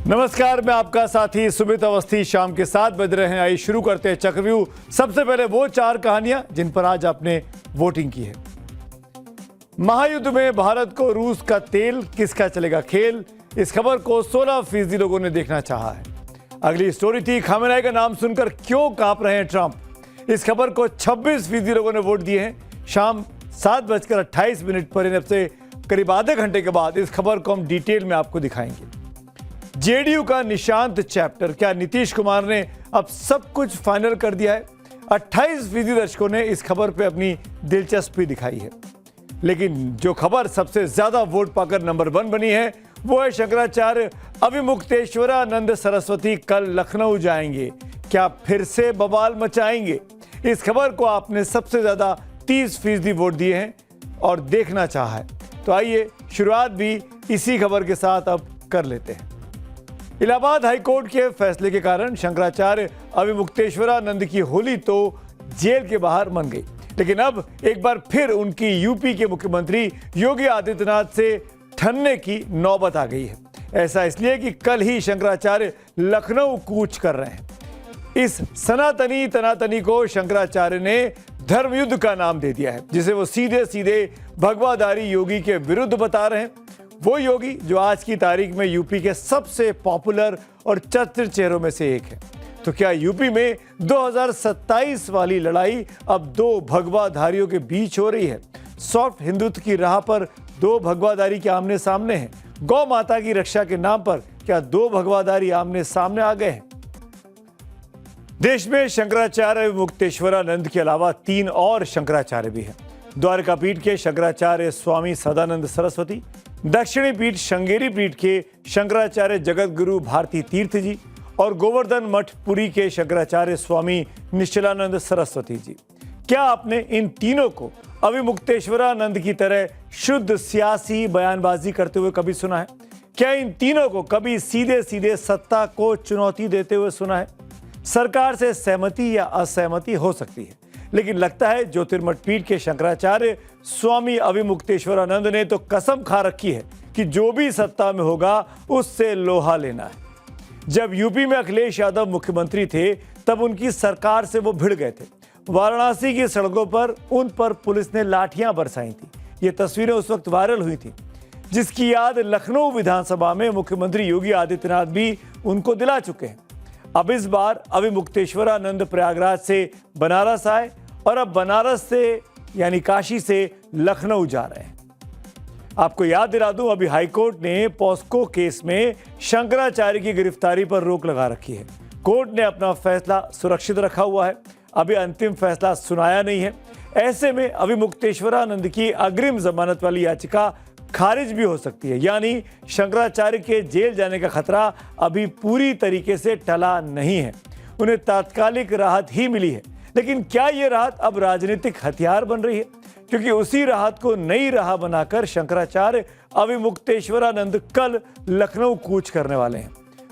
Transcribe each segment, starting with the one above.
नमस्कार, मैं आपका साथी सुमित अवस्थी। शाम के 7 बज रहे हैं। आइए शुरू करते हैं चक्रव्यूह। सबसे पहले वो 4 कहानियां जिन पर आज आपने वोटिंग की है। महायुद्ध में भारत को रूस का तेल, किसका चलेगा खेल? इस खबर को 16% लोगों ने देखना चाहा है। अगली स्टोरी थी खामेनेई का नाम सुनकर क्यों कांप रहे हैं ट्रंप। इस खबर को 26% लोगों ने वोट दिए हैं। शाम 7:28 पर इन से करीब आधे घंटे के बाद इस खबर को हम डिटेल में आपको दिखाएंगे। जेडीयू का निशांत चैप्टर, क्या नीतीश कुमार ने अब सब कुछ फाइनल कर दिया है? 28% दर्शकों ने इस खबर पे अपनी दिलचस्पी दिखाई है। लेकिन जो खबर सबसे ज्यादा वोट पाकर नंबर 1 बनी है वो है शंकराचार्य अविमुक्तेश्वरानंद सरस्वती कल लखनऊ जाएंगे। क्या फिर से बवाल मचाएंगे? इस खबर को आपने सबसे ज्यादा 30% वोट दिए हैं और देखना चाहा है। तो आइए शुरुआत भी इसी खबर के साथ अब कर लेते हैं। इलाहाबाद हाईकोर्ट के फैसले के कारण शंकराचार्य अविमुक्तेश्वरानंद की होली तो जेल के बाहर मन गई, लेकिन अब एक बार फिर उनकी यूपी के मुख्यमंत्री योगी आदित्यनाथ से ठनने की नौबत आ गई है। ऐसा इसलिए कि कल ही शंकराचार्य लखनऊ कूच कर रहे हैं। इस सनातनी तनातनी को शंकराचार्य ने धर्मयुद्ध का नाम दे दिया है, जिसे वो सीधे सीधे भगवाधारी योगी के विरुद्ध बता रहे हैं। वो योगी जो आज की तारीख में यूपी के सबसे पॉपुलर और चर्चित चेहरों में से एक है। तो क्या यूपी में 2027 वाली लड़ाई अब 2 भगवाधारियों के बीच हो रही है? सॉफ्ट हिंदुत्व की राह पर 2 भगवाधारी के आमने सामने हैं। गौ माता की रक्षा के नाम पर क्या 2 भगवाधारी आमने सामने आ गए हैं? देश में शंकराचार्य मुक्तेश्वरानंद के अलावा 3 और शंकराचार्य भी हैं। द्वारका पीठ के शंकराचार्य स्वामी सदानंद सरस्वती, दक्षिणी पीठ श्रृंगेरी पीठ के शंकराचार्य जगत गुरु भारती तीर्थ जी और गोवर्धन मठ पुरी के शंकराचार्य स्वामी निश्चलानंद सरस्वती जी। क्या आपने इन तीनों को अविमुक्तेश्वरानंद की तरह शुद्ध सियासी बयानबाजी करते हुए कभी सुना है? क्या इन तीनों को कभी सीधे सीधे सत्ता को चुनौती देते हुए सुना है? सरकार से सहमति या असहमति हो सकती है, लेकिन लगता है ज्योतिर्मठ पीठ के शंकराचार्य स्वामी अविमुक्तेश्वरानंद ने तो कसम खा रखी है कि जो भी सत्ता में होगा उससे लोहा लेना है। जब यूपी में अखिलेश यादव मुख्यमंत्री थे तब उनकी सरकार से वो भिड़ गए थे। वाराणसी की सड़कों पर उन पर पुलिस ने लाठियां बरसाई थी। ये तस्वीरें उस वक्त वायरल हुई थी, जिसकी याद लखनऊ विधानसभा में मुख्यमंत्री योगी आदित्यनाथ भी उनको दिला चुके हैं। अब इस बार अविमुक्तेश्वरानंद प्रयागराज से बनारस आए और अब बनारस से यानी काशी से लखनऊ जा रहे हैं। आपको याद दिला दूं, अभी हाईकोर्ट ने पॉस्को केस में शंकराचार्य की गिरफ्तारी पर रोक लगा रखी है। कोर्ट ने अपना फैसला सुरक्षित रखा हुआ है, अभी अंतिम फैसला सुनाया नहीं है। ऐसे में अविमुक्तेश्वरानंद की अग्रिम जमानत वाली याचिका खारिज भी हो सकती है, यानी शंकराचार्य के जेल जाने का खतरा अभी पूरी तरीके से टला नहीं है। उन्हें तात्कालिक राहत ही मिली है, लेकिन क्या यह राहत अब राजनीतिक हथियार बन रही है? क्योंकि उसी राहत को नई राह बनाकर शंकराचार्य अविमुक्तेश्वरानंद कल लखनऊ कूच करने वाले हैं।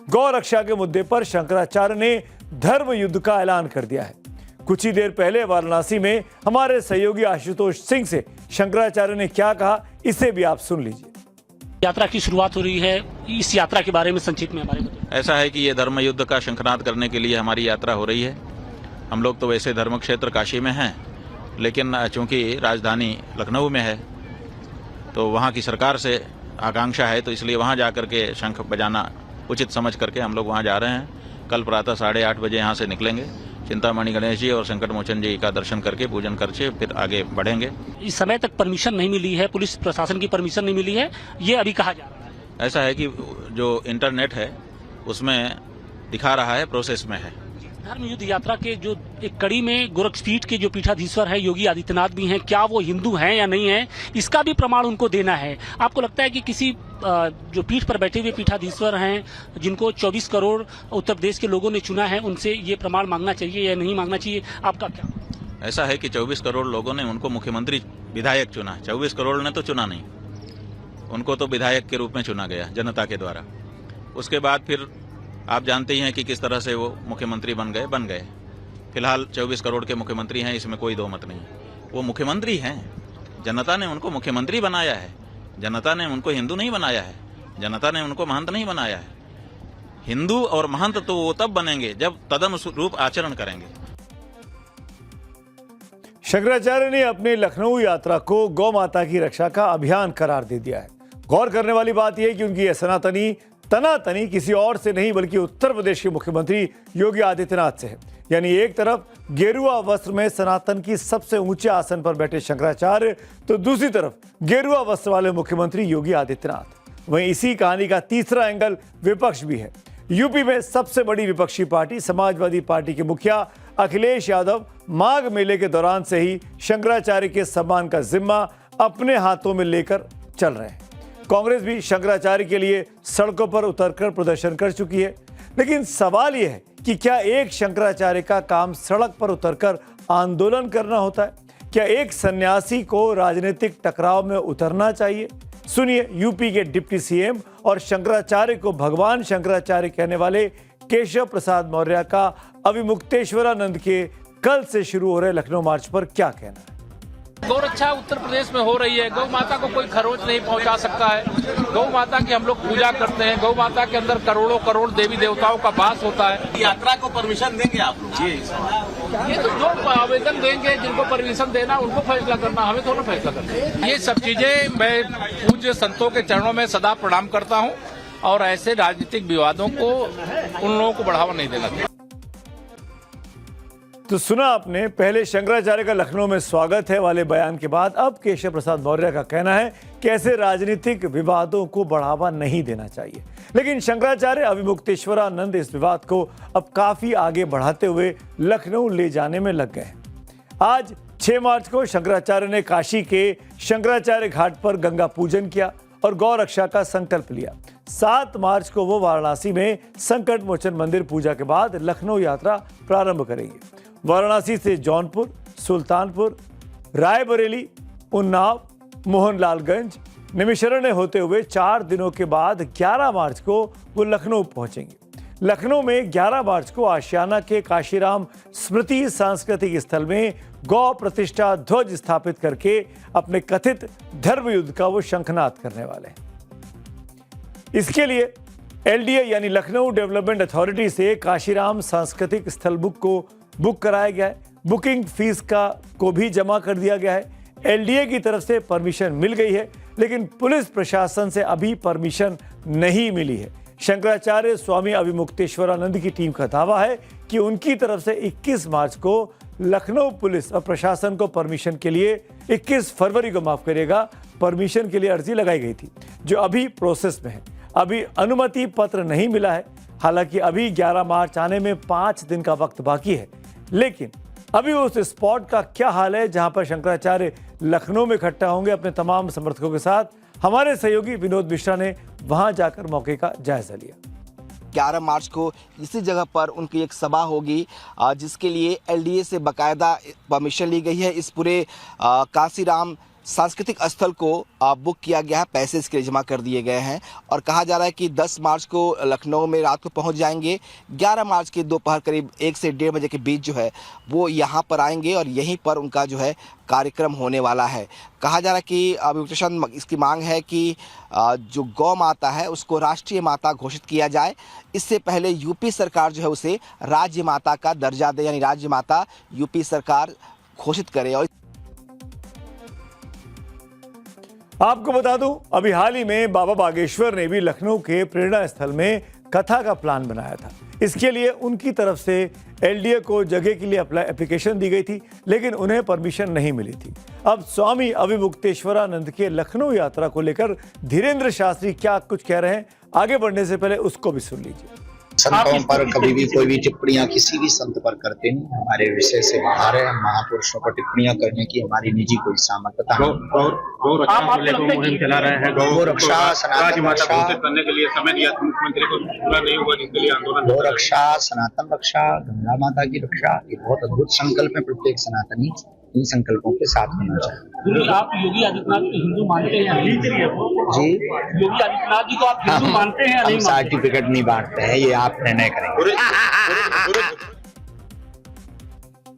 गौ रक्षा के मुद्दे पर शंकराचार्य ने धर्म युद्ध का ऐलान कर दिया है। कुछ ही देर पहले वाराणसी में हमारे सहयोगी आशुतोष सिंह से शंकराचार्य ने क्या कहा, इसे भी आप सुन लीजिए। यात्रा की शुरुआत हो रही है, इस यात्रा के बारे में संक्षिप्त में हमारे बताइए। ऐसा है कि ये धर्म युद्ध का शंखनाद करने के लिए हमारी यात्रा हो रही है। हम लोग तो वैसे धर्म क्षेत्र काशी में हैं, लेकिन चूंकि राजधानी लखनऊ में है तो वहाँ की सरकार से आकांक्षा है, तो इसलिए वहाँ जाकर के शंख बजाना उचित समझ करके हम लोग वहाँ जा रहे हैं। कल प्रातः 8:30 बजे यहाँ से निकलेंगे। चिंतामणि गणेश जी और संकट मोचन जी का दर्शन करके पूजन करके फिर आगे बढ़ेंगे। इस समय तक परमिशन नहीं मिली है, पुलिस प्रशासन की परमिशन नहीं मिली है, ये अभी कहा जा रहा है। ऐसा है कि जो इंटरनेट है उसमें दिखा रहा है प्रोसेस में है। धर्म युद्ध यात्रा के जो एक कड़ी में गोरखपीठ के जो पीठाधीश्वर है योगी आदित्यनाथ भी हैं, क्या वो हिंदू हैं या नहीं है, इसका भी प्रमाण उनको देना है। आपको लगता है कि किसी जो पीठ पर बैठे हुए पीठाधीश्वर हैं, जिनको 24 करोड़ उत्तर प्रदेश के लोगों ने चुना है, उनसे ये प्रमाण मांगना चाहिए या नहीं मांगना चाहिए? आपका क्या? ऐसा है कि 24 करोड़ लोगों ने उनको मुख्यमंत्री विधायक चुना। 24 करोड़ ने तो चुना नहीं, उनको तो विधायक के रूप में चुना गया जनता के द्वारा। उसके बाद फिर आप जानते ही हैं कि किस तरह से वो मुख्यमंत्री बन गए। फिलहाल 24 करोड़ के मुख्यमंत्री हैं, इसमें कोई दो मत नहीं। वो मुख्यमंत्री हैं, जनता ने उनको मुख्यमंत्री बनाया है। जनता ने उनको हिंदू नहीं बनाया है, जनता ने उनको महंत नहीं बनाया है। हिंदू और महंत तो वो तब बनेंगे जब तदनुरूप आचरण करेंगे। शंकराचार्य ने अपनी लखनऊ यात्रा को गौ माता की रक्षा का अभियान करार दे दिया है। गौर करने वाली बात यह है कि उनकी यह सनातनी तनातनी किसी और से नहीं बल्कि उत्तर प्रदेश के मुख्यमंत्री योगी आदित्यनाथ से है। यानी एक तरफ गेरुआ वस्त्र में सनातन की सबसे ऊंचे आसन पर बैठे शंकराचार्य, तो दूसरी तरफ गेरुआ वस्त्र वाले मुख्यमंत्री योगी आदित्यनाथ। वहीं इसी कहानी का तीसरा एंगल विपक्ष भी है। यूपी में सबसे बड़ी विपक्षी पार्टी समाजवादी पार्टी के मुखिया अखिलेश यादव माघ मेले के दौरान से ही शंकराचार्य के सम्मान का जिम्मा अपने हाथों में लेकर चल रहे हैं। कांग्रेस भी शंकराचार्य के लिए सड़कों पर उतरकर प्रदर्शन कर चुकी है। लेकिन सवाल यह है कि क्या एक शंकराचार्य का काम सड़क पर उतरकर आंदोलन करना होता है? क्या एक सन्यासी को राजनीतिक टकराव में उतरना चाहिए? सुनिए यूपी के डिप्टी सीएम और शंकराचार्य को भगवान शंकराचार्य कहने वाले केशव प्रसाद मौर्य का अविमुक्तेश्वरानंद के कल से शुरू हो रहे लखनऊ मार्च पर क्या कहना है। गौरक्षा उत्तर प्रदेश में हो रही है। गौ माता को कोई खरोच नहीं पहुंचा सकता है। गौ माता की हम लोग पूजा करते हैं। गौ माता के अंदर करोड़ों करोड़ देवी देवताओं का वास होता है। यात्रा को परमिशन देंगे आप लोग? ये तो जो आवेदन देंगे, जिनको परमिशन देना उनको फैसला करना, हमें थोड़ा फैसला करना। ये सब चीजें मैं पूज्य संतों के चरणों में सदा प्रणाम करता हूँ और ऐसे राजनीतिक विवादों को उन लोगों को बढ़ावा नहीं देना चाहिए। तो सुना आपने पहले शंकराचार्य का लखनऊ में स्वागत है वाले बयान के बाद अब केशव प्रसाद मौर्य का कहना है कि ऐसे राजनीतिक विवादों को बढ़ावा नहीं देना चाहिए। लेकिन शंकराचार्य अविमुक्तेश्वरानंद इस विवाद को अब काफी आगे बढ़ाते हुए लखनऊ ले जाने में लग गए हैं। आज 6 मार्च को शंकराचार्य ने काशी के शंकराचार्य घाट पर गंगा पूजन किया और गौ रक्षा का संकल्प लिया। 7 मार्च को वो वाराणसी में संकट मोचन मंदिर पूजा के बाद लखनऊ यात्रा प्रारंभ करेंगे। वाराणसी से जौनपुर, सुल्तानपुर, रायबरेली, उन्नाव, मोहनलालगंज, निमिषरण्य होते हुए 4 दिनों के बाद 11 मार्च को वो लखनऊ पहुंचेंगे। लखनऊ में 11 मार्च को आशियाना के काशीराम स्मृति सांस्कृतिक स्थल में गौ प्रतिष्ठा ध्वज स्थापित करके अपने कथित धर्म युद्ध का वो शंखनाद करने वाले हैं। इसके लिए एलडीए यानी लखनऊ डेवलपमेंट अथॉरिटी से काशीराम सांस्कृतिक स्थल बुक कराया गया है। बुकिंग फीस को भी जमा कर दिया गया है। एलडीए की तरफ से परमिशन मिल गई है, लेकिन पुलिस प्रशासन से अभी परमिशन नहीं मिली है। शंकराचार्य स्वामी अविमुक्तेश्वरानंद की टीम का दावा है कि उनकी तरफ से 21 मार्च को लखनऊ पुलिस और प्रशासन को परमिशन के लिए 21 फरवरी को माफ करिएगा परमिशन के लिए अर्जी लगाई गई थी, जो अभी प्रोसेस में है। अभी अनुमति पत्र नहीं मिला है। हालांकि अभी 11 मार्च आने में 5 दिन का वक्त बाकी है, लेकिन अभी उस स्पॉट का क्या हाल है जहां पर शंकराचार्य लखनऊ में इकट्ठा होंगे अपने तमाम समर्थकों के साथ, हमारे सहयोगी विनोद मिश्रा ने वहां जाकर मौके का जायजा लिया। 11 मार्च को इसी जगह पर उनकी एक सभा होगी, जिसके लिए एलडीए से बाकायदा परमिशन ली गई है। इस पूरे काशीराम सांस्कृतिक स्थल को बुक किया गया है, पैसे इसके लिए जमा कर दिए गए हैं और कहा जा रहा है कि 10 मार्च को लखनऊ में रात को पहुंच जाएंगे। 11 मार्च के दोपहर करीब 1 से 1:30 बजे के बीच जो है वो यहां पर आएंगे और यहीं पर उनका जो है कार्यक्रम होने वाला है। कहा जा रहा है कि अविमुक्तेश्वर इसकी मांग है कि जो गौ माता है उसको राष्ट्रीय माता घोषित किया जाए। इससे पहले यूपी सरकार जो है उसे राज्य माता का दर्जा दे, यानी राज्य माता यूपी सरकार घोषित करे। और आपको बता दूं, अभी हाल ही में बाबा बागेश्वर ने भी लखनऊ के प्रेरणा स्थल में कथा का प्लान बनाया था। इसके लिए उनकी तरफ से एलडीए को जगह के लिए एप्लीकेशन दी गई थी, लेकिन उन्हें परमिशन नहीं मिली थी। अब स्वामी अविमुक्तेश्वरानंद के लखनऊ यात्रा को लेकर धीरेन्द्र शास्त्री क्या कुछ कह रहे हैं, आगे बढ़ने से पहले उसको भी सुन लीजिए। संतों पर कभी भी कोई भी टिप्पणियां किसी भी संत पर करते नहीं, हमारे विषय से बाहर है। महापुरुषों पर टिप्पणियां करने की हमारी निजी कोई सामर्थ्यता नहीं। मुहिम चला रहे हैं। गौ रक्षा सनातन रक्षा करने के लिए समय दिया था मुख्यमंत्री को, पूरा नहीं हुआ, जिसके लिए आंदोलन। गौ रक्षा, सनातन रक्षा, गंगा माता की रक्षा, ये बहुत अद्भुत संकल्प है। प्रत्येक सनातनी इन संकल्पों के साथ होना चाहिए। आप योगी आदित्यनाथ को हिंदू मानते हैं या नहीं? जी, योगी आदित्यनाथ जी को आप हिंदू मानते हैं या नहीं? हम सर्टिफिकेट नहीं बांटते हैं, ये आप निर्णय करेंगे।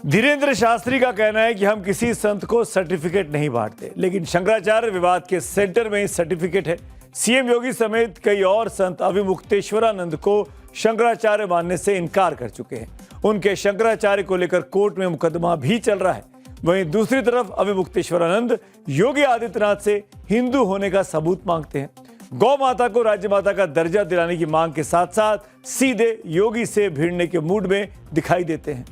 धीरेन्द्र शास्त्री का कहना है कि हम किसी संत को सर्टिफिकेट नहीं बांटते, लेकिन शंकराचार्य विवाद के सेंटर में ही सर्टिफिकेट है। सीएम योगी समेत कई और संत अविमुक्तेश्वरानंद को शंकराचार्य मानने से इनकार कर चुके हैं। उनके शंकराचार्य को लेकर कोर्ट में मुकदमा भी चल रहा है। वहीं दूसरी तरफ अविमुक्तेश्वरानंद योगी आदित्यनाथ से हिंदू होने का सबूत मांगते हैं। गौ माता को राज्य माता का दर्जा दिलाने की मांग के साथ साथ सीधे योगी से भिड़ने के मूड में दिखाई देते हैं।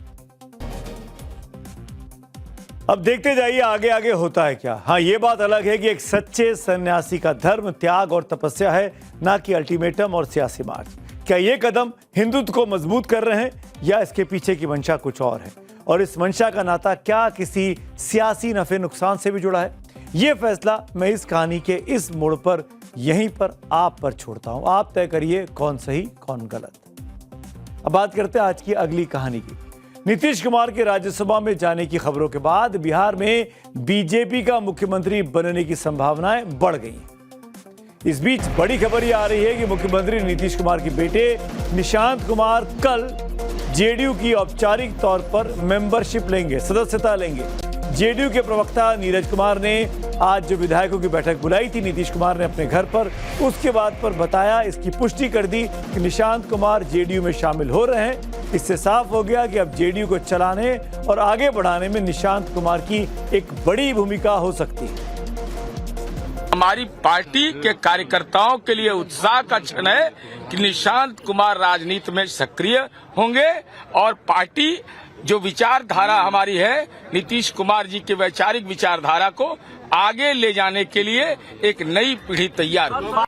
अब देखते जाइए आगे आगे होता है क्या। हाँ, ये बात अलग है कि एक सच्चे सन्यासी का धर्म त्याग और तपस्या है, ना कि अल्टीमेटम और सियासी मार्च। क्या ये कदम हिंदुत्व को मजबूत कर रहे हैं या इसके पीछे की मंशा कुछ और है? और इस मंशा का नाता क्या किसी सियासी नफे नुकसान से भी जुड़ा है? ये फैसला मैं इस कहानी के इस मोड़ पर यहीं पर आप पर छोड़ता हूं। आप तय करिए कौन सही कौन गलत। अब बात करते हैं आज की अगली कहानी की। नीतीश कुमार के राज्यसभा में जाने की खबरों के बाद बिहार में बीजेपी का मुख्यमंत्री बनने की संभावनाएं बढ़ गई। इस बीच बड़ी खबर यह आ रही है कि मुख्यमंत्री नीतीश कुमार के बेटे निशांत कुमार कल जेडीयू की औपचारिक तौर पर मेंबरशिप लेंगे, सदस्यता लेंगे। जेडीयू के प्रवक्ता नीरज कुमार ने आज जो विधायकों की बैठक बुलाई थी नीतीश कुमार ने अपने घर पर, उसके बाद पर बताया, इसकी पुष्टि कर दी कि निशांत कुमार जेडीयू में शामिल हो रहे हैं। इससे साफ हो गया कि अब जेडीयू को चलाने और आगे बढ़ाने में निशांत कुमार की एक बड़ी भूमिका हो सकती है। हमारी पार्टी के कार्यकर्ताओं के लिए उत्साह का क्षण है कि निशांत कुमार राजनीति में सक्रिय होंगे और पार्टी जो विचारधारा हमारी है, नीतीश कुमार जी के वैचारिक विचारधारा को आगे ले जाने के लिए एक नई पीढ़ी तैयार होगी।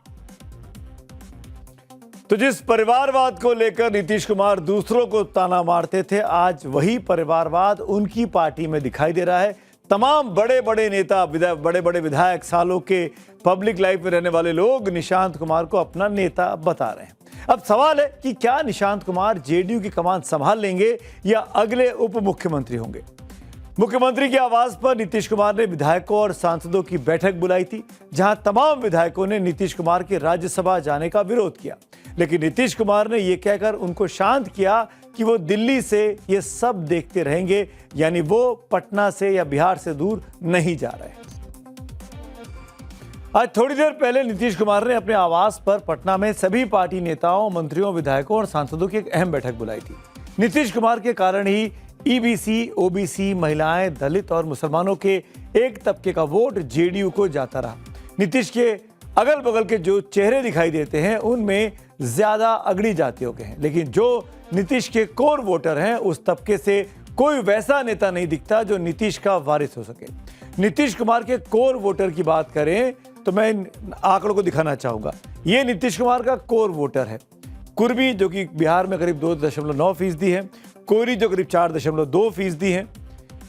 तो जिस परिवारवाद को लेकर नीतीश कुमार दूसरों को ताना मारते थे, आज वही परिवारवाद उनकी पार्टी में दिखाई दे रहा है। तमाम बड़े बड़े नेता, बड़े बड़े विधायक, सालों के पब्लिक लाइफ में रहने वाले लोग निशांत कुमार को अपना नेता बता रहे हैं। अब सवाल है कि क्या निशांत कुमार जेडीयू की कमान संभाल लेंगे या अगले उप मुख्यमंत्री होंगे? मुख्यमंत्री के आवास पर नीतीश कुमार ने विधायकों और सांसदों की बैठक बुलाई थी, जहां तमाम विधायकों ने नीतीश कुमार के राज्यसभा जाने का विरोध किया। लेकिन नीतीश कुमार ने यह कहकर उनको शांत किया कि वो दिल्ली से ये सब देखते रहेंगे, यानी वो पटना से या बिहार से दूर नहीं जा रहे। आज थोड़ी देर पहले नीतीश कुमार ने अपने आवास पर पटना में सभी पार्टी नेताओं, मंत्रियों, विधायकों और सांसदों की एक अहम बैठक बुलाई थी। नीतीश कुमार के कारण ही ईबीसी, ओबीसी, महिलाएं, दलित और मुसलमानों के एक तबके का वोट जेडीयू को जाता रहा। नीतीश के अगल बगल के जो चेहरे दिखाई देते हैं उनमें ज्यादा अगड़ी जातियों के हैं, लेकिन जो नीतीश के कोर वोटर हैं उस तबके से कोई वैसा नेता नहीं दिखता जो नीतीश का वारिस हो सके। नीतीश कुमार के कोर वोटर की बात करें तो मैं आंकड़ों को दिखाना चाहूंगा। ये नीतीश कुमार का कोर वोटर है। कुर्मी जो कि बिहार में करीब 2.9% है, कोयरी जो करीब 4.2% है,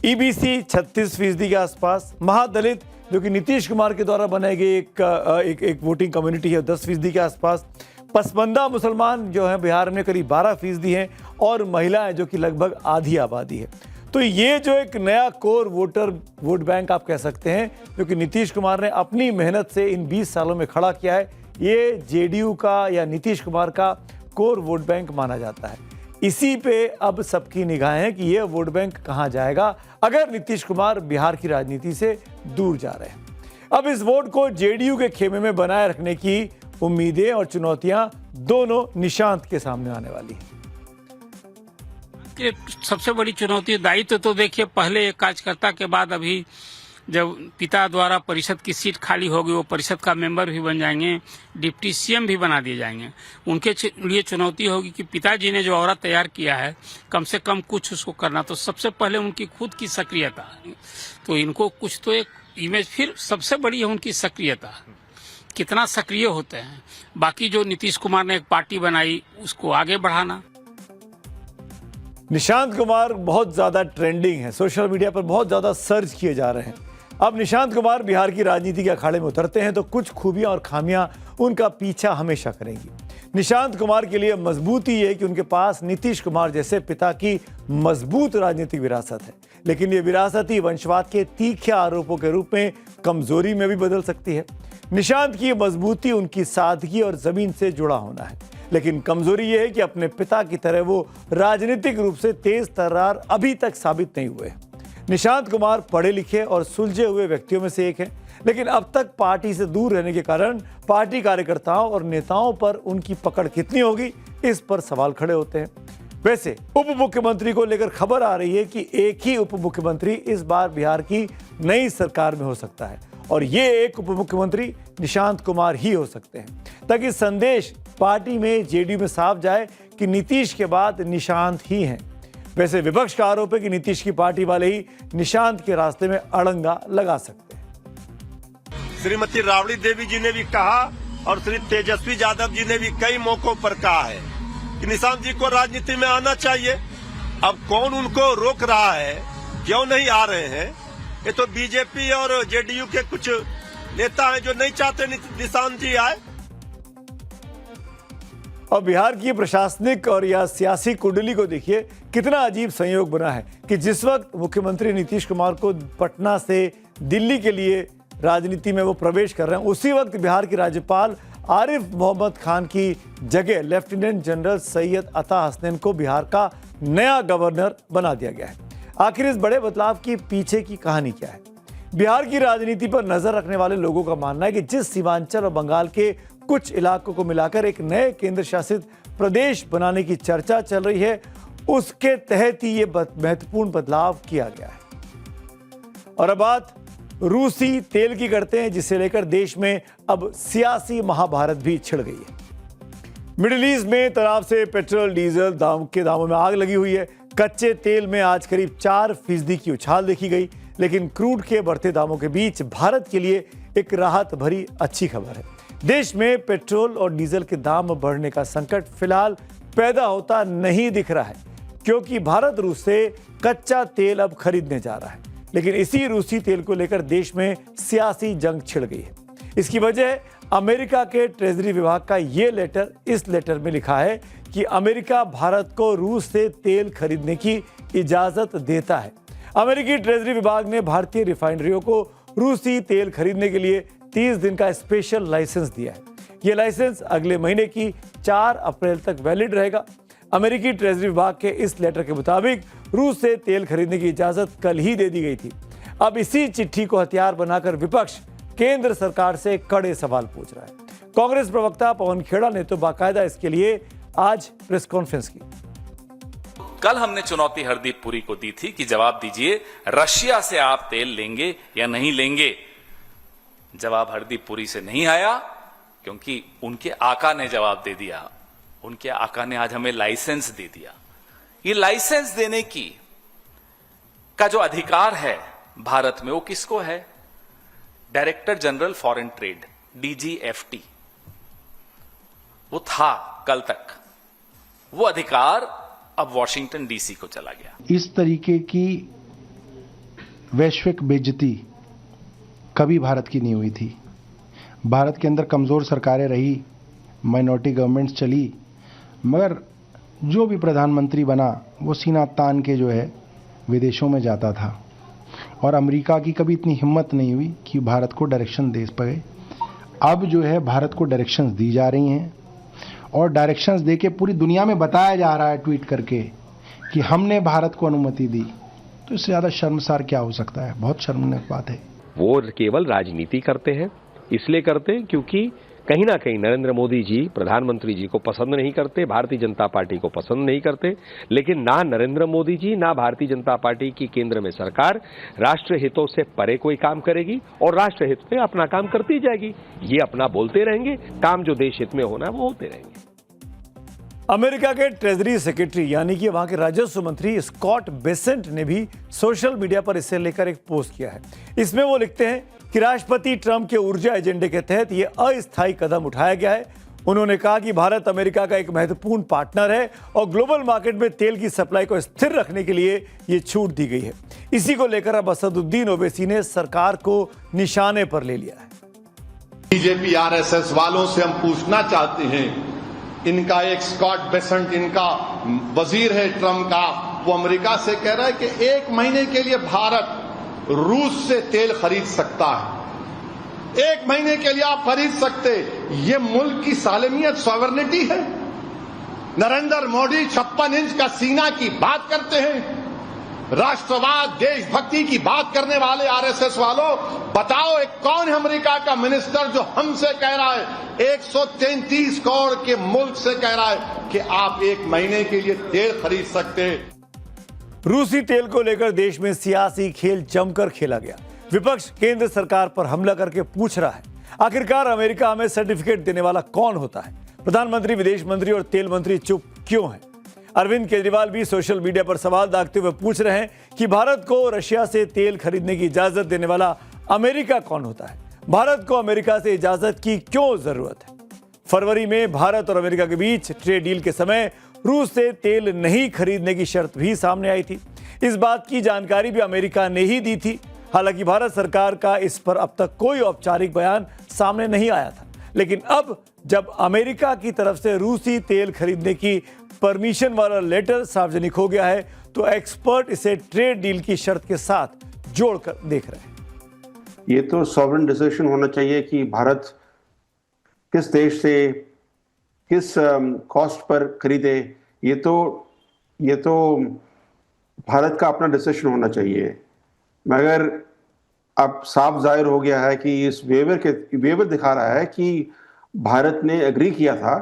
ईबीसी 36% के आसपास, महादलित जो कि नीतीश कुमार के द्वारा बनाई गई एक वोटिंग कम्युनिटी है 10% के आसपास, पसमंदा मुसलमान जो है बिहार में करीब 12% हैं और महिलाएं जो कि लगभग आधी आबादी है। तो ये जो एक नया कोर वोट बैंक आप कह सकते हैं जो कि नीतीश कुमार ने अपनी मेहनत से इन 20 सालों में खड़ा किया है, ये जेडीयू का या नीतीश कुमार का कोर वोट बैंक माना जाता है। इसी पे अब सबकी निगाहें हैं कि ये वोट बैंक कहां जाएगा अगर नीतीश कुमार बिहार की राजनीति से दूर जा रहे हैं। अब इस वोट को जेडीयू के खेमे में बनाए रखने की उम्मीदें और चुनौतियां दोनों निशांत के सामने आने वाली हैं। सबसे बड़ी चुनौती दायित्व तो देखिए, पहले एक कार्यकर्ता के बाद अभी जब पिता द्वारा परिषद की सीट खाली होगी, वो परिषद का मेंबर भी बन जाएंगे, डिप्टी सीएम भी बना दिए जाएंगे। उनके लिए चुनौती होगी कि पिताजी ने जो औरत तैयार किया है कम से कम कुछ उसको करना। तो सबसे पहले उनकी खुद की सक्रियता, तो इनको कुछ तो एक इमेज, फिर सबसे बड़ी है उनकी सक्रियता, कितना सक्रिय होते हैं। बाकी जो नीतीश कुमार ने एक पार्टी बनाई उसको आगे बढ़ाना। निशांत कुमार बहुत ज्यादा ट्रेंडिंग है, सोशल मीडिया पर बहुत ज्यादा सर्च किए जा रहे हैं। अब निशांत कुमार बिहार की राजनीति के अखाड़े में उतरते हैं तो कुछ खूबियां और खामियां उनका पीछा हमेशा करेंगी। निशांत कुमार के लिए मजबूती ये है कि उनके पास नीतीश कुमार जैसे पिता की मजबूत राजनीतिक विरासत है, लेकिन ये विरासत ही वंशवाद के तीखे आरोपों के रूप में कमजोरी में भी बदल सकती है। निशांत की मजबूती उनकी सादगी और जमीन से जुड़ा होना है, लेकिन कमजोरी यह है कि अपने पिता की तरह वो राजनीतिक रूप से तेज तर्रार अभी तक साबित नहीं हुए। निशांत कुमार पढ़े लिखे और सुलझे हुए व्यक्तियों में से एक है, लेकिन अब तक पार्टी से दूर रहने के कारण पार्टी कार्यकर्ताओं और नेताओं पर उनकी पकड़ कितनी होगी, इस पर सवाल खड़े होते हैं। वैसे उप मुख्यमंत्री को लेकर खबर आ रही है कि एक ही उप मुख्यमंत्री इस बार बिहार की नई सरकार में हो सकता है और ये एक उप मुख्यमंत्री निशांत कुमार ही हो सकते हैं, ताकि संदेश पार्टी में जेडीयू में साफ जाए कि नीतीश के बाद निशांत ही हैं। वैसे विपक्ष का आरोप है कि नीतीश की पार्टी वाले ही निशांत के रास्ते में अड़ंगा लगा सकते हैं। श्रीमती राबड़ी देवी जी ने भी कहा और श्री तेजस्वी यादव जी ने भी कई मौकों पर कहा है कि निशांत जी को राजनीति में आना चाहिए। अब कौन उनको रोक रहा है, क्यों नहीं आ रहे हैं? ये तो बीजेपी और जेडीयू के कुछ नेता हैं जो नहीं चाहते निशांत जी आए। और बिहार की प्रशासनिक और या सियासी कुंडली को देखिए, कितना अजीब संयोग बना है कि जिस वक्त मुख्यमंत्री नीतीश कुमार को पटना से दिल्ली के लिए राजनीति में वो प्रवेश कर रहे हैं, उसी वक्त बिहार के राज्यपाल आरिफ मोहम्मद खान की जगह लेफ्टिनेंट जनरल सैयद अता हसनैन को बिहार का नया गवर्नर बना दिया गया है। आखिर इस बड़े बदलाव की पीछे की कहानी क्या है? बिहार की राजनीति पर नजर रखने वाले लोगों का मानना है कि जिस सीमांचल और बंगाल के कुछ इलाकों को मिलाकर एक नए केंद्र शासित प्रदेश बनाने की चर्चा चल रही है, उसके तहत ही ये महत्वपूर्ण बदलाव किया गया है। और अब बात रूसी तेल की करते हैं, जिसे लेकर देश में अब सियासी महाभारत भी छिड़ गई है। मिडिल ईस्ट में तनाव से पेट्रोल डीजल दामों में आग लगी हुई है। कच्चे तेल में आज करीब 4% की उछाल देखी गई, लेकिन क्रूड के बढ़ते दामों के बीच भारत के लिए एक राहत भरी अच्छी खबर है। देश में पेट्रोल और डीजल के दाम बढ़ने का संकट फिलहाल पैदा होता नहीं दिख रहा है, क्योंकि भारत रूस से कच्चा तेल अब खरीदने जा रहा है। लेकिन इसी रूसी तेल को लेकर देश में सियासी जंग छिड़ गई है। इसकी वजह अमेरिका के ट्रेजरी विभाग का ये लेटर, इस लेटर में लिखा है कि अमेरिका भारत को रूस से तेल खरीदने की इजाजत देता है। अमेरिकी ट्रेजरी विभाग ने भारतीय रिफाइनरियों को रूसी तेल खरीदने के लिए 30 दिन का स्पेशल लाइसेंस दिया है। यह लाइसेंस अगले महीने की 4 अप्रैल तक वैलिड रहेगा। अमेरिकी ट्रेजरी विभाग के इस लेटर के मुताबिक रूस से तेल खरीदने की इजाजत कल ही दे दी गई थी। अब इसी चिट्ठी को हथियार बनाकर विपक्ष केंद्र सरकार से कड़े सवाल पूछ रहा है। कांग्रेस प्रवक्ता पवन खेड़ा ने तो बाकायदा इसके लिए आज प्रेस कॉन्फ्रेंस की। कल हमने चुनौती हरदीप पुरी को दी थी कि जवाब दीजिए, रशिया से आप तेल लेंगे या नहीं लेंगे। जवाब हरदीप पुरी से नहीं आया, क्योंकि उनके आका ने जवाब दे दिया। उनके आका ने आज हमें लाइसेंस दे दिया। ये लाइसेंस देने का जो अधिकार है भारत में, वो किसको है? Director general foreign trade, DGFT, वो था कल तक। वो अधिकार अब वॉशिंगटन DC को चला गया। इस तरीके की वैश्विक बेइज्जती कभी भारत की नहीं हुई थी। भारत के अंदर कमजोर सरकारें रही, माइनॉरिटी गवर्नमेंट्स चली, मगर जो भी प्रधानमंत्री बना वो सीना तान के जो है विदेशों में जाता था। और अमेरिका की कभी इतनी हिम्मत नहीं हुई कि भारत को डायरेक्शन दे पाए। अब जो है भारत को डायरेक्शंस दी जा रही हैं और डायरेक्शंस देके पूरी दुनिया में बताया जा रहा है ट्वीट करके कि हमने भारत को अनुमति दी। तो इससे ज़्यादा शर्मसार क्या हो सकता है? बहुत शर्मनाक बात है। वो केवल राजनीति करते हैं, इसलिए करते हैं क्योंकि कहीं ना कहीं नरेंद्र मोदी जी प्रधानमंत्री जी को पसंद नहीं करते, भारतीय जनता पार्टी को पसंद नहीं करते। लेकिन ना नरेंद्र मोदी जी ना भारतीय जनता पार्टी की केंद्र में सरकार राष्ट्र हितों से परे कोई काम करेगी और राष्ट्र हित में अपना काम करती जाएगी। ये अपना बोलते रहेंगे, काम जो देश हित में होना है वो होते रहेंगे। अमेरिका के ट्रेजरी सेक्रेटरी यानी कि वहां के राजस्व मंत्री स्कॉट बेसेंट ने भी सोशल मीडिया पर इसे लेकर एक पोस्ट किया है। इसमें वो लिखते हैं कि राष्ट्रपति ट्रंप के ऊर्जा एजेंडे के तहत ये अस्थायी कदम उठाया गया है। उन्होंने कहा कि भारत अमेरिका का एक महत्वपूर्ण पार्टनर है और ग्लोबल मार्केट में तेल की सप्लाई को स्थिर रखने के लिए ये छूट दी गई है। इसी को लेकर अब असदुद्दीन ओवैसी ने सरकार को निशाने पर ले लिया है। बीजेपी RSS वालों से हम पूछना चाहते हैं, इनका एक स्कॉट बेसेंट, इनका वजीर है ट्रंप का, वो अमेरिका से कह रहा है कि 1 महीने के लिए भारत रूस से तेल खरीद सकता है। 1 महीने के लिए आप खरीद सकते। ये मुल्क की सालमियत, सॉवरेनिटी है। नरेंद्र मोदी 56 इंच का सीना की बात करते हैं। राष्ट्रवाद, देशभक्ति की बात करने वाले आरएसएस वालों, बताओ एक कौन है अमेरिका का मिनिस्टर जो हमसे कह रहा है, 133 करोड़ के मुल्क से कह रहा है कि आप एक महीने के लिए तेल खरीद सकते हैं। रूसी तेल को लेकर देश में सियासी खेल जमकर खेला गया। विपक्ष केंद्र सरकार पर हमला करके पूछ रहा है, आखिरकार अमेरिका में सर्टिफिकेट देने वाला कौन होता है? प्रधानमंत्री, विदेश मंत्री और तेल मंत्री चुप क्यों हैं? अरविंद केजरीवाल भी सोशल मीडिया पर सवाल दागते हुए पूछ रहे हैं कि भारत को रशिया से तेल खरीदने की इजाजत देने वाला अमेरिका कौन होता है? भारत को अमेरिका से इजाजत की क्यों जरूरत है? फरवरी में भारत और अमेरिका के बीच ट्रेड डील के समय रूस से तेल नहीं खरीदने की शर्त भी सामने आई थी। इस बात की जानकारी भी अमेरिका ने ही दी थी। हालांकि भारत सरकार का इस पर अब तक कोई औपचारिक बयान सामने नहीं आया था, लेकिन अब जब अमेरिका की तरफ से रूसी तेल खरीदने की परमिशन वाला लेटर सार्वजनिक हो गया है, तो एक्सपर्ट इसे ट्रेड डील की शर्त के साथ जोड़कर देख रहे हैं। ये तो सॉवरेन डिसीजन होना चाहिए कि भारत किस देश से किस कॉस्ट पर खरीदे। ये तो भारत का अपना डिसीजन होना चाहिए। मगर अब साफ जाहिर हो गया है कि इस वेवर दिखा रहा है कि भारत ने एग्री किया था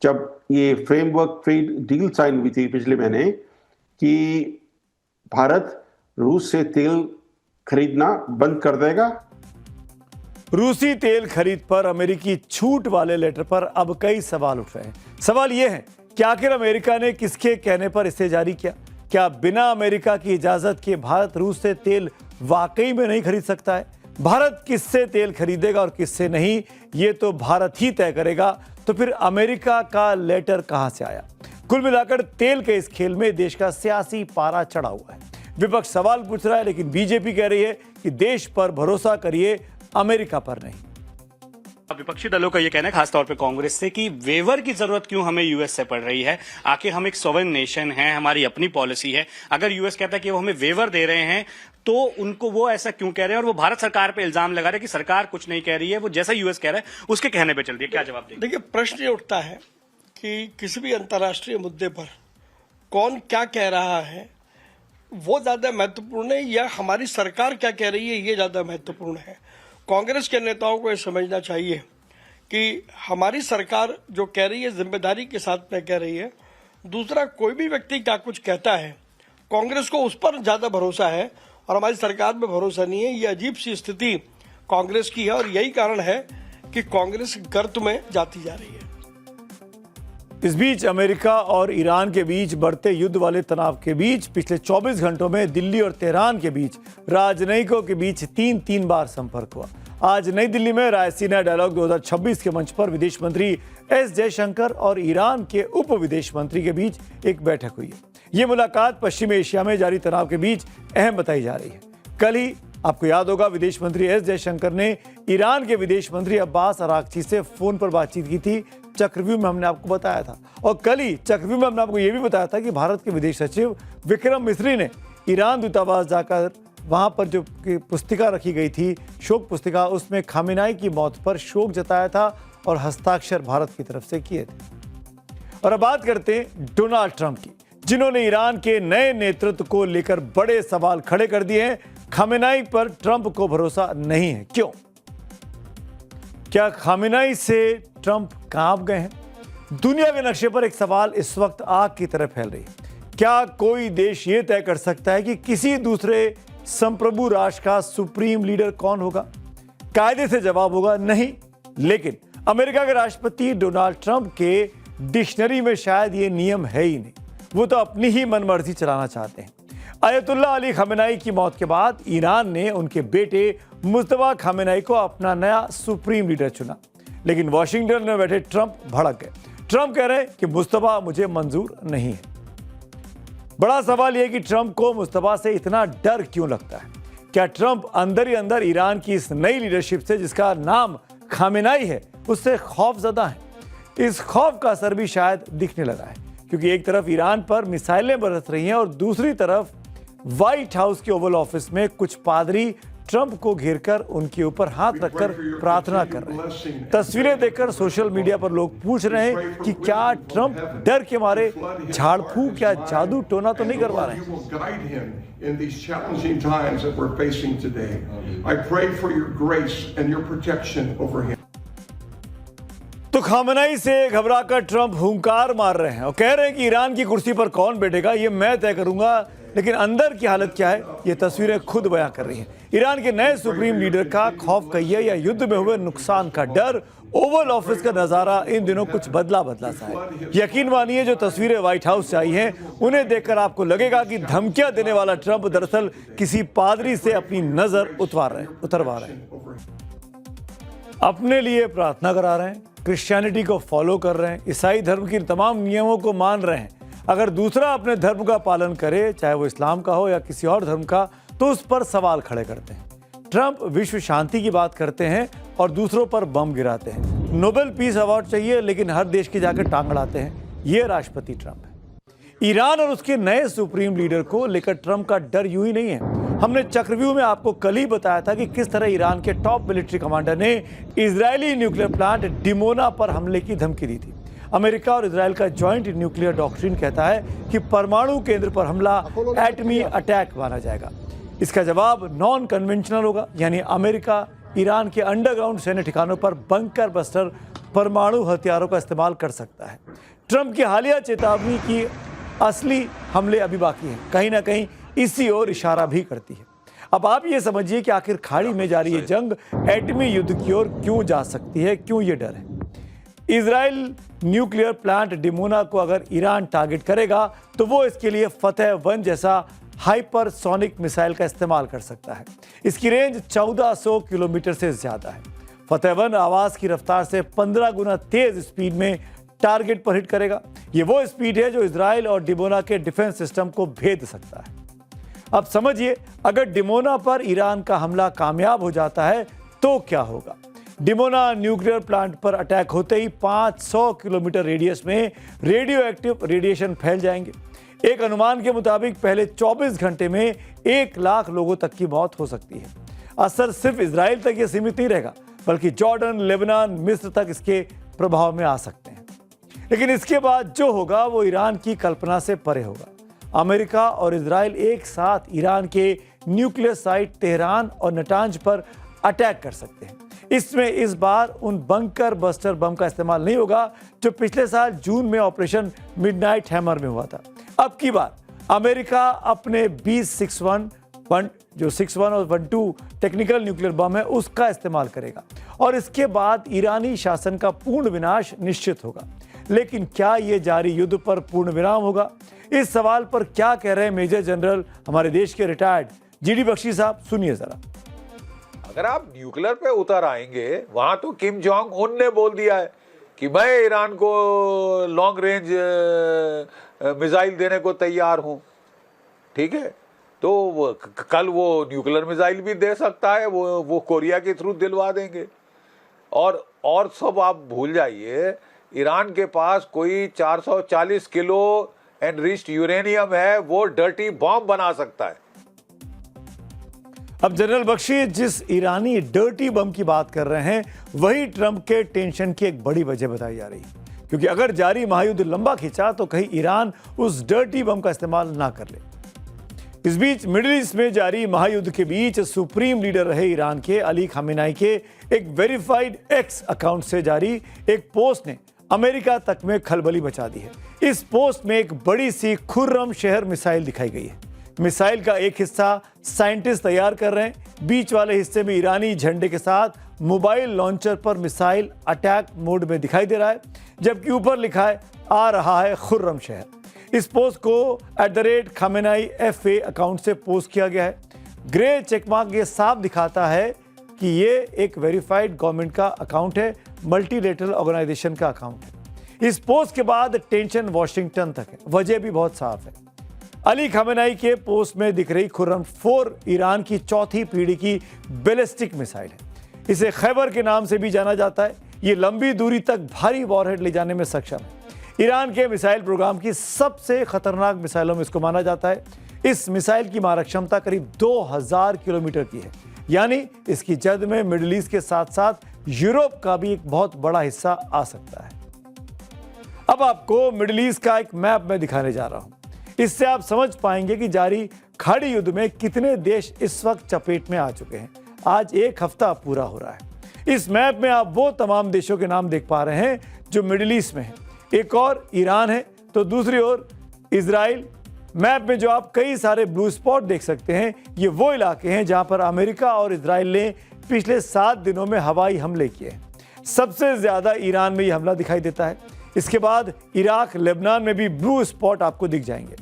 जब ये फ्रेमवर्क ट्रेड डील साइन हुई थी पिछले महीने कि भारत रूस से तेल खरीदना बंद कर देगा। रूसी तेल खरीद पर अमेरिकी छूट वाले लेटर पर अब कई सवाल उठ रहे हैं। सवाल यह है कि आखिर अमेरिका ने किसके कहने पर इसे जारी किया? क्या बिना अमेरिका की इजाजत के भारत रूस से तेल वाकई में नहीं खरीद सकता है? भारत किससे तेल खरीदेगा और किससे नहीं, ये तो भारत ही तय करेगा। तो फिर अमेरिका का लेटर कहां से आया? कुल मिलाकर तेल के इस खेल में देश का सियासी पारा चढ़ा हुआ है। विपक्ष सवाल पूछ रहा है, लेकिन बीजेपी कह रही है कि देश पर भरोसा करिए, अमेरिका पर नहीं। विपक्षी दलों का यह कहना है, खासतौर पे कांग्रेस से, कि वेवर की जरूरत क्यों हमें यूएस से पड़ रही है? आखिर हम एक सॉवरेन नेशन हैं, हमारी अपनी पॉलिसी है। अगर यूएस कहता है कि वो हमें वेवर दे रहे हैं, तो उनको वो ऐसा क्यों कह रहे हैं? और वो भारत सरकार पे इल्जाम लगा रहे हैं कि सरकार कुछ नहीं कह रही है, वो जैसा यूएस कह रहा है उसके कहने पे चल रही है। क्या जवाब देंगे? देखिए, प्रश्न ये उठता है कि किसी भी अंतर्राष्ट्रीय मुद्दे पर कौन क्या कह रहा है वो ज्यादा महत्वपूर्ण है या हमारी सरकार क्या कह रही है ये ज्यादा महत्वपूर्ण है? कांग्रेस के नेताओं को यह समझना चाहिए कि हमारी सरकार जो कह रही है जिम्मेदारी के साथ में कह रही है। दूसरा, कोई भी व्यक्ति क्या कुछ कहता है, कांग्रेस को उस पर ज्यादा भरोसा है और हमारी सरकार में भरोसा नहीं है। ये अजीब सी स्थिति कांग्रेस की है और यही कारण है कि कांग्रेस गर्त में जाती जा रही है। इस बीच अमेरिका और ईरान के बीच बढ़ते युद्ध वाले तनाव के बीच पिछले 24 घंटों में दिल्ली और तेहरान के बीच राजनयिकों के बीच तीन बार संपर्क हुआ। आज नई दिल्ली में रायसीना डायलॉग 2026 के मंच पर विदेश मंत्री एस जयशंकर और ईरान के उप विदेश मंत्री के बीच एक बैठक हुई है। ये मुलाकात पश्चिमी एशिया में जारी तनाव के बीच अहम बताई जा रही है। कल ही आपको याद होगा, विदेश मंत्री एस जयशंकर ने ईरान के विदेश मंत्री अब्बास अरागची से फोन पर बातचीत की थी। चक्रव्यूह में हमने आपको बताया था, और कल ही चक्रव्यूह में हमने आपको यह भी बताया था कि भारत के विदेश सचिव विक्रम मिस्री ने ईरान दूतावास जाकर वहां पर जो पुस्तिका रखी गई थी, शोक पुस्तिका, उसमें खामेनाई की मौत पर शोक जताया था और हस्ताक्षर भारत की तरफ से किए थे। और अब बात करते हैं डोनाल्ड ट्रंप की, जिन्होंने ईरान के नए नेतृत्व को लेकर बड़े सवाल खड़े कर दिए हैं। खामेनाई पर ट्रंप को भरोसा नहीं है, क्यों? क्या खामेनाई से ट्रंप कांप गए हैं? दुनिया के नक्शे पर एक सवाल इस वक्त आग की तरह फैल रही है। क्या कोई देश ये तय कर सकता है कि किसी दूसरे संप्रभु राष्ट्र का सुप्रीम लीडर कौन होगा? कायदे से जवाब होगा नहीं। लेकिन अमेरिका के राष्ट्रपति डोनाल्ड ट्रंप के डिक्शनरी में शायद ये नियम है ही नहीं। वो तो अपनी ही मनमर्जी चलाना चाहते हैं। अयतुल्ला अली खामेनाई की मौत के बाद ईरान ने उनके बेटे मुस्तफा खामेनाई को अपना नया सुप्रीम लीडर चुना, लेकिन वॉशिंगटन में बैठे ट्रंप भड़क गए। ट्रंप कह रहे हैं कि मुस्तफा मुझे मंजूर नहीं है। बड़ा सवाल यह कि ट्रंप को मुस्तफा से इतना डर क्यों लगता है? क्या ट्रंप अंदर ही अंदर ईरान की इस नई लीडरशिप से, जिसका नाम खामेनाई है, उससे खौफजदा है? इस खौफ का असर भी शायद दिखने लगा है, क्योंकि एक तरफ ईरान पर मिसाइलें बरस रही हैं और दूसरी तरफ व्हाइट हाउस के ओवल ऑफिस में कुछ पादरी ट्रंप को घेरकर उनके ऊपर हाथ रखकर प्रार्थना कर रहे हैं। तस्वीरें देखकर सोशल मीडिया पर लोग पूछ रहे हैं कि क्या ट्रंप डर के मारे झाड़ फूंक या जादू टोना तो नहीं करवा रहे हैं। In these challenging times that we're facing today, I pray for your grace and your protection over him. तो खामनेई से घबराकर ट्रंप हुंकार मार रहे हैं और कह रहे हैं कि ईरान की कुर्सी पर कौन बैठेगा ये मैं तय करूंगा, लेकिन अंदर की हालत क्या है ये तस्वीरें खुद बयां कर रही हैं। ईरान के नए सुप्रीम लीडर का खौफ कहिए या युद्ध में हुए नुकसान का डर, ओवल ऑफिस का नजारा इन दिनों कुछ बदला सा है। यकीन मानिए जो तस्वीरें व्हाइट हाउस से आई हैं उन्हें देखकर आपको लगेगा कि धमकियां देने वाला ट्रंप दरअसल किसी पादरी से अपनी नजर उतरवा रहे हैं, अपने लिए प्रार्थना करा रहे हैं, क्रिश्चियनिटी को फॉलो कर रहे हैं, ईसाई धर्म के तमाम नियमों को मान रहे हैं। अगर दूसरा अपने धर्म का पालन करे, चाहे वो इस्लाम का हो या किसी और धर्म का, तो उस पर सवाल खड़े करते हैं। ट्रंप विश्व शांति की बात करते हैं और दूसरों पर बम गिराते हैं। नोबेल पीस अवार्ड चाहिए लेकिन हर देश की जाकर टांग अड़ाते हैं। ये राष्ट्रपति ट्रंप है। ईरान और उसके नए सुप्रीम लीडर को लेकर ट्रंप का डर यूं ही नहीं है। हमने चक्रव्यूह में आपको कल ही बताया था कि किस तरह ईरान के टॉप मिलिट्री कमांडर ने इजरायली न्यूक्लियर प्लांट डिमोना पर हमले की धमकी दी थी। अमेरिका और इजरायल का जॉइंट न्यूक्लियर डॉक्ट्रिन कहता है कि परमाणु केंद्र पर हमला एटमी अटैक माना जाएगा। इसका जवाब नॉन कन्वेंशनल होगा, यानी अमेरिका ईरान के अंडरग्राउंड सैन्य ठिकानों पर बंकर बस्टर परमाणु हथियारों का इस्तेमाल कर सकता है। ट्रंप की हालिया चेतावनी की असली हमले अभी बाकी हैं, कहीं ना कहीं इसी ओर इशारा भी करती है। अब आप ये समझिए कि आखिर खाड़ी में जारी ये जंग एटमी युद्ध की ओर क्यों जा सकती है, क्यों ये डर है। इजराइल न्यूक्लियर प्लांट डिमोना को अगर ईरान टारगेट करेगा तो वो इसके लिए फतेह-1 जैसा हाइपरसोनिक मिसाइल का इस्तेमाल कर सकता है। इसकी रेंज 1400 किलोमीटर से ज्यादा है। फतेह-1 आवाज की रफ्तार से 15 गुना तेज स्पीड में टारगेट पर हिट करेगा। ये वो स्पीड है जो इजराइल और डिमोना के डिफेंस सिस्टम को भेद सकता है। अब समझिए, अगर डिमोना पर ईरान का हमला कामयाब हो जाता है तो क्या होगा। डिमोना न्यूक्लियर प्लांट पर अटैक होते ही 500 किलोमीटर रेडियस में रेडियो एक्टिव रेडिएशन फैल जाएंगे। एक अनुमान के मुताबिक पहले 24 घंटे में 1 लाख लोगों तक की मौत हो सकती है। असर सिर्फ इजराइल तक ये सीमित नहीं रहेगा, बल्कि जॉर्डन, लेबनान, मिस्र तक इसके प्रभाव में आ सकते हैं। लेकिन इसके बाद जो होगा वो ईरान की कल्पना से परे होगा। अमेरिका और इजराइल एक साथ ईरान के न्यूक्लियर साइट तेहरान और नटांज पर अटैक कर सकते हैं। इसमें इस बार उन बंकर बस्टर बम का इस्तेमाल नहीं होगा जो पिछले साल जून में ऑपरेशन मिडनाइट हैमर में हुआ था। अब की बार अमेरिका अपने 2061 जो 61 और 12 टेक्निकल न्यूक्लियर बम है उसका इस्तेमाल करेगा और इसके बाद ईरानी शासन का पूर्ण विनाश निश्चित होगा। लेकिन क्या यह जारी युद्ध पर पूर्ण विराम होगा? इस सवाल पर क्या कह रहे हैं मेजर जनरल हमारे देश के रिटायर्ड जीडी बख्शी साहब, सुनिए जरा। अगर आप न्यूक्लियर पे उतर आएंगे, वहां तो किम जोंग उन ने बोल दिया है कि मैं ईरान को लॉन्ग रेंज मिसाइल देने को तैयार हूं। ठीक है, तो कल वो न्यूक्लियर मिसाइल भी दे सकता है, वो कोरिया के थ्रू दिलवा देंगे। और सब आप भूल जाइए, ईरान के पास कोई 440 किलो एनरिच्ड यूरेनियम है, वो डर्टी बॉम्ब बना सकता है। अब जनरल बख्शी जिस ईरानी डर्टी बम की बात कर रहे हैं वही ट्रंप के टेंशन की एक बड़ी वजह बताई जा रही है, क्योंकि अगर जारी महायुद्ध लंबा खिंचा तो कहीं ईरान उस डर्टी बम का इस्तेमाल ना कर ले। इस बीच मिडिल ईस्ट में जारी महायुद्ध के बीच सुप्रीम लीडर रहे ईरान के अली खामेनेई के एक वेरीफाइड एक्स अकाउंट से जारी एक पोस्ट ने अमेरिका तक में खलबली मचा दी है। इस पोस्ट में एक बड़ी सी खुर्रम शहर मिसाइल दिखाई गई है। मिसाइल का एक हिस्सा साइंटिस्ट तैयार कर रहे हैं, बीच वाले हिस्से में ईरानी झंडे के साथ मोबाइल लॉन्चर पर मिसाइल अटैक मोड में दिखाई दे रहा है, जबकि ऊपर लिखा है आ रहा है खुर्रम शहर। इस पोस्ट को @खामेनेई FA अकाउंट से पोस्ट किया गया है। ग्रे चेकमार्क ये साफ दिखाता है कि ये एक वेरीफाइड गवर्नमेंट का अकाउंट है, मल्टीलेटरल ऑर्गेनाइजेशन का अकाउंट है। इस पोस्ट के बाद टेंशन वॉशिंगटन तक है, वजह भी बहुत साफ है। अली खामेनेई के पोस्ट में दिख रही खुर्रम 4 ईरान की चौथी पीढ़ी की बैलिस्टिक मिसाइल है। इसे खैबर के नाम से भी जाना जाता है। ये लंबी दूरी तक भारी वॉरहेड ले जाने में सक्षम है। ईरान के मिसाइल प्रोग्राम की सबसे खतरनाक मिसाइलों में इसको माना जाता है। इस मिसाइल की मारक क्षमता करीब 2000 किलोमीटर की है। यानी इसकी जद में मिडिल ईस्ट के साथ साथ यूरोप का भी एक बहुत बड़ा हिस्सा आ सकता है। अब आपको मिडिल ईस्ट का एक मैप मैं दिखाने जा रहा हूं। इससे आप समझ पाएंगे कि जारी खाड़ी युद्ध में कितने देश इस वक्त चपेट में आ चुके हैं। आज एक हफ्ता पूरा हो रहा है। इस मैप में आप वो तमाम देशों के नाम देख पा रहे हैं जो मिडिल ईस्ट में हैं। एक और ईरान है, तो दूसरी ओर इजराइल। मैप में जो आप कई सारे ब्लू स्पॉट देख सकते हैं, ये वो इलाके हैं जहां पर अमेरिका और इजराइल ने पिछले 7 दिनों में हवाई हमले किए हैं। सबसे ज्यादा ईरान में ये हमला दिखाई देता है। इसके बाद इराक, लेबनान में भी ब्लू स्पॉट आपको दिख जाएंगे।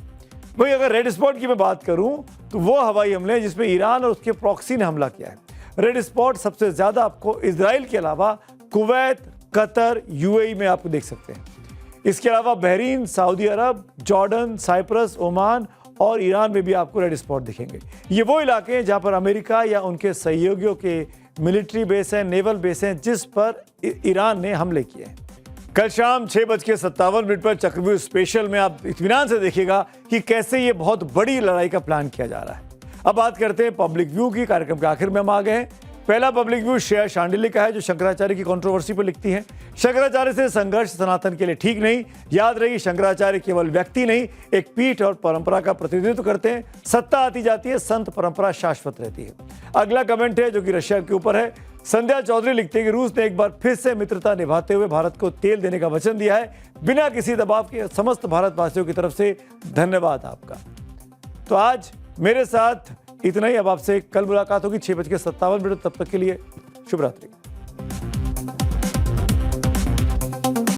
वही अगर रेड स्पॉट की मैं बात करूं तो वो हवाई हमले जिसमें ईरान और उसके प्रॉक्सी ने हमला किया है। रेड स्पॉट सबसे ज्यादा आपको इजराइल के अलावा कुवैत, कतर, यूएई में आपको देख सकते हैं। इसके अलावा बहरीन, सऊदी अरब, जॉर्डन, साइप्रस, ओमान और ईरान में भी आपको रेड स्पॉट दिखेंगे। ये वो इलाके हैं जहां पर अमेरिका या उनके सहयोगियों के मिलिट्री बेस हैं, नेवल बेस हैं, जिस पर ईरान ने हमले किए हैं। कल शाम 6:57 पर चक्रव्यूह स्पेशल में आप इत्मीनान से देखिएगा कि कैसे ये बहुत बड़ी लड़ाई का प्लान किया जा रहा है। अब बात करते हैं पब्लिक व्यू की। कार्यक्रम के आखिर में हम आ गए हैं। पहला पब्लिक व्यू श्रेया शांडिल्य का है, जो शंकराचार्य की कंट्रोवर्सी पर लिखती हैं। शंकराचार्य से संघर्ष सनातन के लिए ठीक नहीं। याद रहे, शंकराचार्य केवल व्यक्ति नहीं, एक पीठ और परंपरा का प्रतिनिधित्व करते हैं। सत्ता आती जाती है, संत परंपरा शाश्वत रहती है। अगला कमेंट है जो कि रशिया के ऊपर है। संध्या चौधरी लिखते हैं कि रूस ने एक बार फिर से मित्रता निभाते हुए भारत को तेल देने का वचन दिया है, बिना किसी दबाव के। समस्त भारतवासियों की तरफ से धन्यवाद आपका। तो आज मेरे साथ इतना ही। अब आपसे कल मुलाकात होगी 6:57। तब तक के लिए शुभ रात्रि।